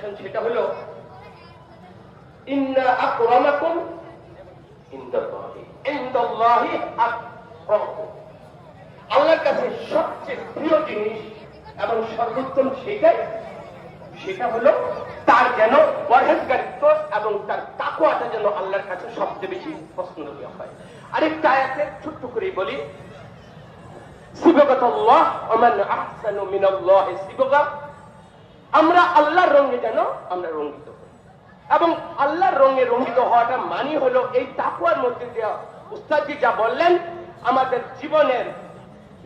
Condition, সেটা হলো ইন্না আকরামাকুম ইনদাল্লাহি আতকাকুম। আল্লাহর কাছে সবচেয়ে প্রিয় জিনিস এবং সর্বোত্তম সেটা হলো তার যেন পরহেজগারিত্ব এবং তার তাকওয়াটা যেন আল্লাহর কাছে সবচেয়ে বেশি পছন্দনীয় হয়। আরেকটা আয়াতে ছোট্ট করে বলি, সিবগাতুল্লাহ ওয়া মান আহসানু মিনাল্লাহি সিবগা। আমরা আল্লাহর রঙে যেন আমরা রঙ্গিত হই, এবং আল্লাহর রঙে রঙ্গিত হওয়াটা মানে হলো এই তাকওয়ার মধ্যে দিয়ে উস্তাদজি যা বললেন, আমাদের জীবনের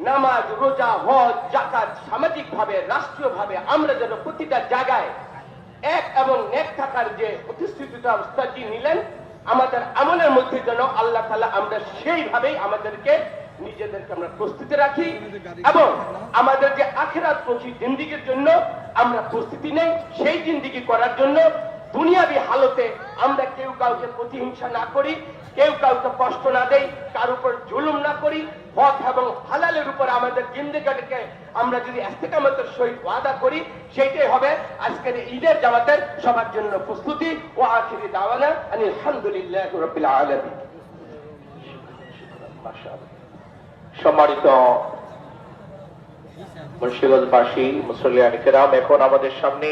নামাজ, রোজা, হজ, যাকাত সামাজিকভাবে, রাষ্ট্রীয়ভাবে আমরা যেন প্রতিটা জায়গায় এক এবং নেক থাকার যে প্রতিশ্রুতিটা উস্তাদজি নিলেন, আমাদের আমলের মধ্যে যেন আল্লাহ তাআলা আমরা সেইভাবেই আমাদেরকে নিজেদেরকে আমরা প্রস্তুতি রাখি, এবং আমাদের যে আখিরাতমুখী জিন্দেগির জন্য আমরা প্রস্তুতি নেই, সেই জিন্দেগি করার জন্য দুনিয়াবি হালতে আমরা কেউ কাউকে প্রতিহিংসা না করি, কেউ কাউকে কষ্ট না দেই, কার উপর জুলুম না করি, হক এবং হালালের উপর আমাদের জিন্দেগিটাকে আমরা যদি ইস্তেকামতের সহিত ওয়াদা করি, সেইটাই হবে আজকের ঈদের জামাতের সবার জন্য প্রস্তুতি। ও আখিরি দাওয়ানা আলহামদুলিল্লাহি রাব্বিল আলামিন। মাশাআল্লাহ। সম্মানিত মুর্শিদাবাদবাসী, মুসল্লিয়ান কিরাম, এখন আমাদের সামনে